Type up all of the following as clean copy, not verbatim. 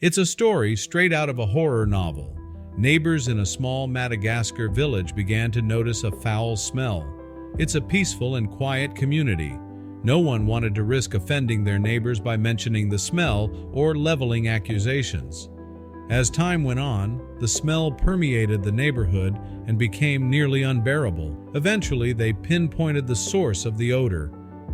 It's a story straight out of a horror novel. Neighbors in a small Madagascar village began to notice a foul smell. It's a peaceful and quiet community. No one wanted to risk offending their neighbors by mentioning the smell or leveling accusations. As time went on, the smell permeated the neighborhood and became nearly unbearable. Eventually, they pinpointed the source of the odor,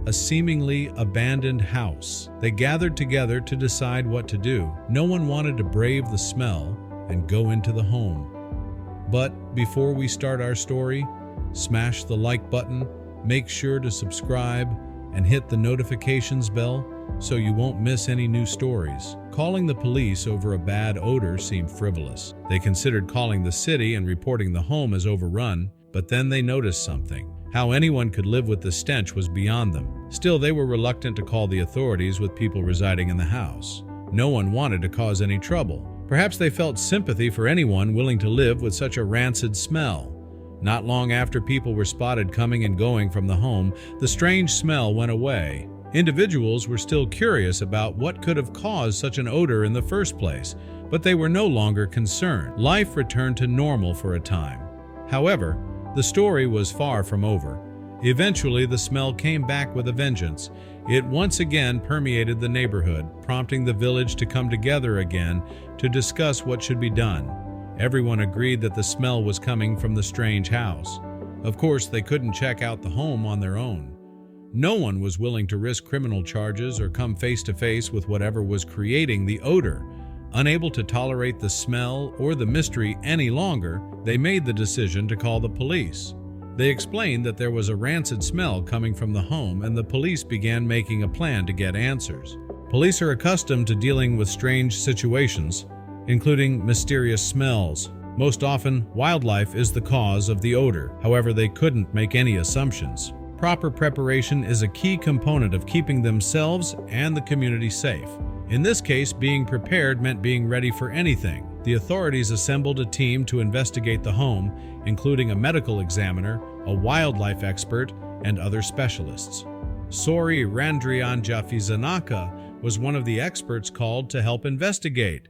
a seemingly abandoned house. They gathered together to decide what to do. No one wanted to brave the smell and go into the home. But before we start our story, smash the like button, make sure to subscribe, and hit the notifications bell so you won't miss any new stories. Calling the police over a bad odor seemed frivolous. They considered calling the city and reporting the home as overrun, but then they noticed something. How anyone could live with the stench was beyond them. Still, they were reluctant to call the authorities with people residing in the house. No one wanted to cause any trouble. Perhaps they felt sympathy for anyone willing to live with such a rancid smell. Not long after people were spotted coming and going from the home, the strange smell went away. Individuals were still curious about what could have caused such an odor in the first place, but they were no longer concerned. Life returned to normal for a time. However, the story was far from over. Eventually, the smell came back with a vengeance. It once again permeated the neighborhood, prompting the village to come together again to discuss what should be done. Everyone agreed that the smell was coming from the strange house. Of course, they couldn't check out the home on their own. No one was willing to risk criminal charges or come face to face with whatever was creating the odor. Unable to tolerate the smell or the mystery any longer, they made the decision to call the police. They explained that there was a rancid smell coming from the home, and the police began making a plan to get answers. Police are accustomed to dealing with strange situations, including mysterious smells. Most often, wildlife is the cause of the odor. However, they couldn't make any assumptions. Proper preparation is a key component of keeping themselves and the community safe. In this case, being prepared meant being ready for anything. The authorities assembled a team to investigate the home, including a medical examiner, a wildlife expert, and other specialists. Sori Randrianjafizanaka was one of the experts called to help investigate.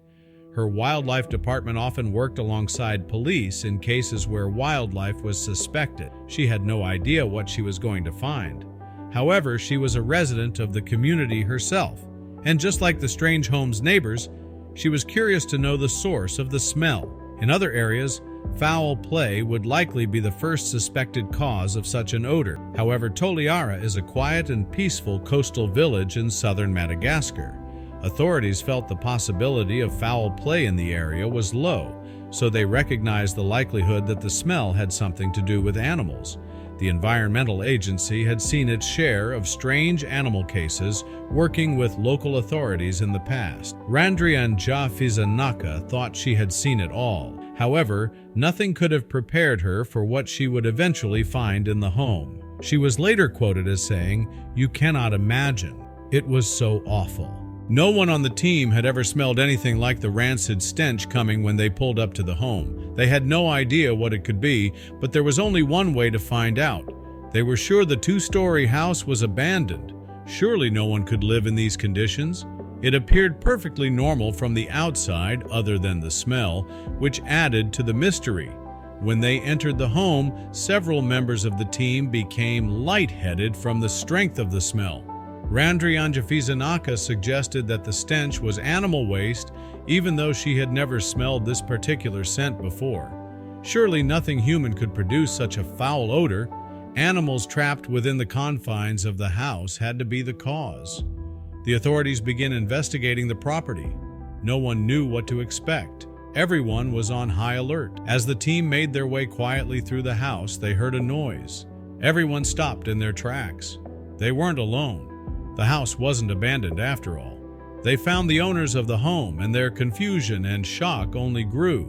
Her wildlife department often worked alongside police in cases where wildlife was suspected. She had no idea what she was going to find. However, she was a resident of the community herself, and just like the strange home's neighbors, she was curious to know the source of the smell. In other areas, foul play would likely be the first suspected cause of such an odor. However, Toliara is a quiet and peaceful coastal village in southern Madagascar. Authorities felt the possibility of foul play in the area was low, so they recognized the likelihood that the smell had something to do with animals. The environmental agency had seen its share of strange animal cases, working with local authorities in the past. Randrianjafizanaka thought she had seen it all. However, nothing could have prepared her for what she would eventually find in the home. She was later quoted as saying, "You cannot imagine. It was so awful." No one on the team had ever smelled anything like the rancid stench coming when they pulled up to the home. They had no idea what it could be, but there was only one way to find out. They were sure the two-story house was abandoned. Surely no one could live in these conditions. It appeared perfectly normal from the outside, other than the smell, which added to the mystery. When they entered the home, several members of the team became lightheaded from the strength of the smell. Randrianjafizanaka suggested that the stench was animal waste, even though she had never smelled this particular scent before. Surely nothing human could produce such a foul odor. Animals trapped within the confines of the house had to be the cause. The authorities began investigating the property. No one knew what to expect. Everyone was on high alert. As the team made their way quietly through the house, they heard a noise. Everyone stopped in their tracks. They weren't alone. The house wasn't abandoned after all. They found the owners of the home, and their confusion and shock only grew.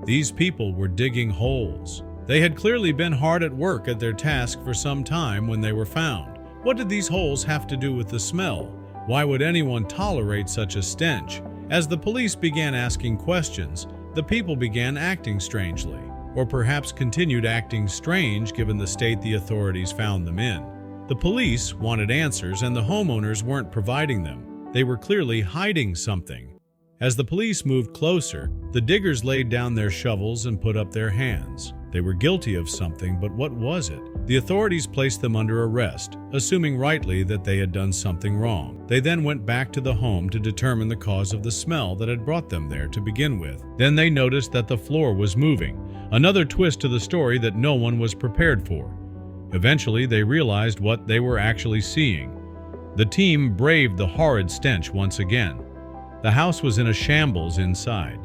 These people were digging holes. They had clearly been hard at work at their task for some time when they were found. What did these holes have to do with the smell? Why would anyone tolerate such a stench? As the police began asking questions, the people began acting strangely, or perhaps continued acting strange given the state the authorities found them in. The police wanted answers, and the homeowners weren't providing them. They were clearly hiding something. As the police moved closer, the diggers laid down their shovels and put up their hands. They were guilty of something, but what was it? The authorities placed them under arrest, assuming rightly that they had done something wrong. They then went back to the home to determine the cause of the smell that had brought them there to begin with. Then they noticed that the floor was moving, another twist to the story that no one was prepared for. Eventually, they realized what they were actually seeing. The team braved the horrid stench once again. The house was in a shambles inside.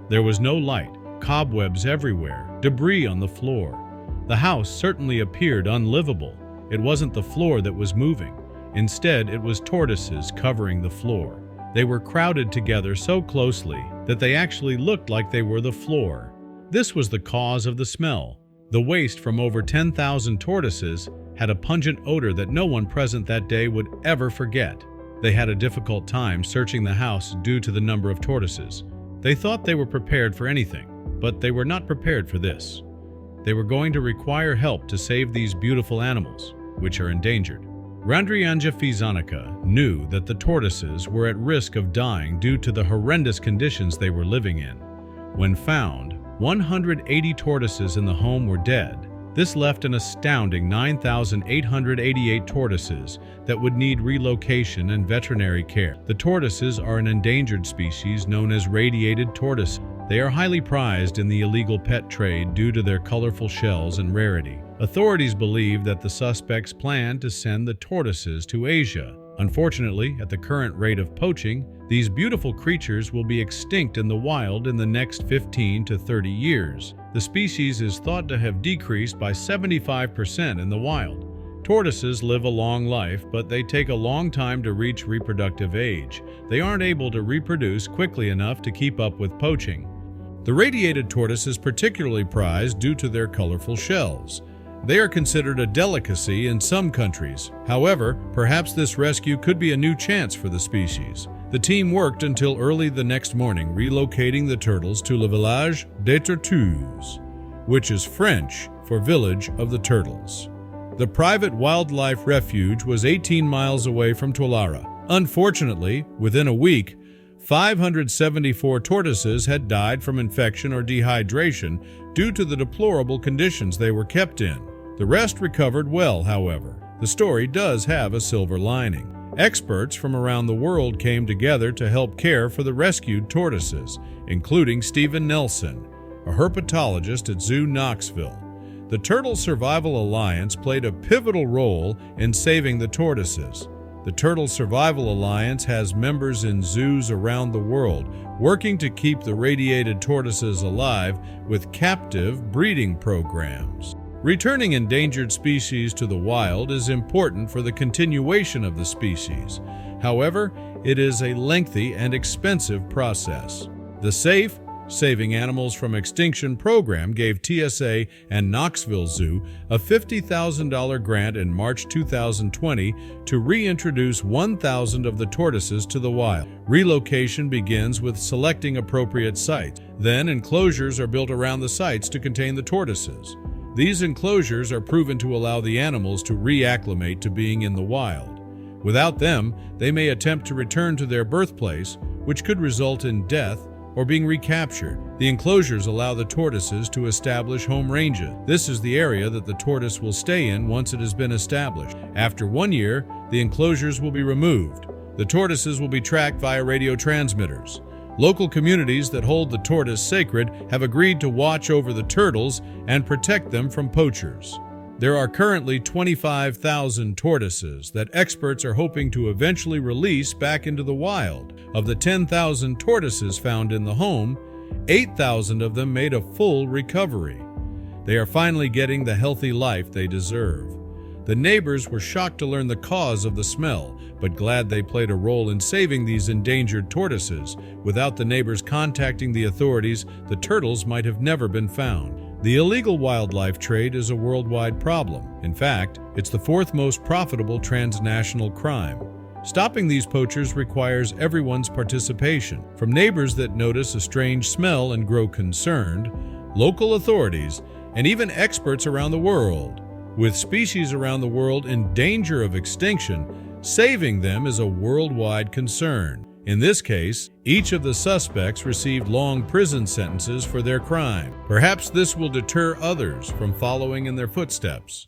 There was no light, cobwebs everywhere, debris on the floor. The house certainly appeared unlivable. It wasn't the floor that was moving. Instead, it was tortoises covering the floor. They were crowded together so closely that they actually looked like they were the floor. This was the cause of the smell. The waste from over 10,000 tortoises had a pungent odor that no one present that day would ever forget. They had a difficult time searching the house due to the number of tortoises. They thought they were prepared for anything, but they were not prepared for this. They were going to require help to save these beautiful animals, which are endangered. Randrianja Fizanica knew that the tortoises were at risk of dying due to the horrendous conditions they were living in. When found, 180 tortoises in the home were dead. This left an astounding 9,888 tortoises that would need relocation and veterinary care. The tortoises are an endangered species known as radiated tortoise. They are highly prized in the illegal pet trade due to their colorful shells and rarity. Authorities believe that the suspects plan to send the tortoises to Asia. Unfortunately, at the current rate of poaching, these beautiful creatures will be extinct in the wild in the next 15 to 30 years. The species is thought to have decreased by 75% in the wild. Tortoises live a long life, but they take a long time to reach reproductive age. They aren't able to reproduce quickly enough to keep up with poaching. The radiated tortoise is particularly prized due to their colorful shells. They are considered a delicacy in some countries. However, perhaps this rescue could be a new chance for the species. The team worked until early the next morning, relocating the turtles to Le Village des Tortues, which is French for Village of the Turtles. The private wildlife refuge was 18 miles away from Toliara. Unfortunately, within a week, 574 tortoises had died from infection or dehydration due to the deplorable conditions they were kept in. The rest recovered well, however. The story does have a silver lining. Experts from around the world came together to help care for the rescued tortoises, including Stephen Nelson, a herpetologist at Zoo Knoxville. The Turtle Survival Alliance played a pivotal role in saving the tortoises. The Turtle Survival Alliance has members in zoos around the world working to keep the radiated tortoises alive with captive breeding programs. Returning endangered species to the wild is important for the continuation of the species. However, it is a lengthy and expensive process. The Safe Saving Animals from Extinction program gave TSA and Knoxville Zoo a $50,000 grant in March 2020 to reintroduce 1,000 of the tortoises to the wild. Relocation begins with selecting appropriate sites. Then enclosures are built around the sites to contain the tortoises. These enclosures are proven to allow the animals to reacclimate to being in the wild. Without them, they may attempt to return to their birthplace, which could result in death or being recaptured. The enclosures allow the tortoises to establish home ranges. This is the area that the tortoise will stay in once it has been established. After 1 year, the enclosures will be removed. The tortoises will be tracked via radio transmitters. Local communities that hold the tortoise sacred have agreed to watch over the turtles and protect them from poachers. There are currently 25,000 tortoises that experts are hoping to eventually release back into the wild. Of the 10,000 tortoises found in the home, 8,000 of them made a full recovery. They are finally getting the healthy life they deserve. The neighbors were shocked to learn the cause of the smell, but glad they played a role in saving these endangered tortoises. Without the neighbors contacting the authorities, the turtles might have never been found. The illegal wildlife trade is a worldwide problem. In fact, it's the fourth most profitable transnational crime. Stopping these poachers requires everyone's participation, from neighbors that notice a strange smell and grow concerned, local authorities, and even experts around the world. With species around the world in danger of extinction, saving them is a worldwide concern. In this case, each of the suspects received long prison sentences for their crime. Perhaps this will deter others from following in their footsteps.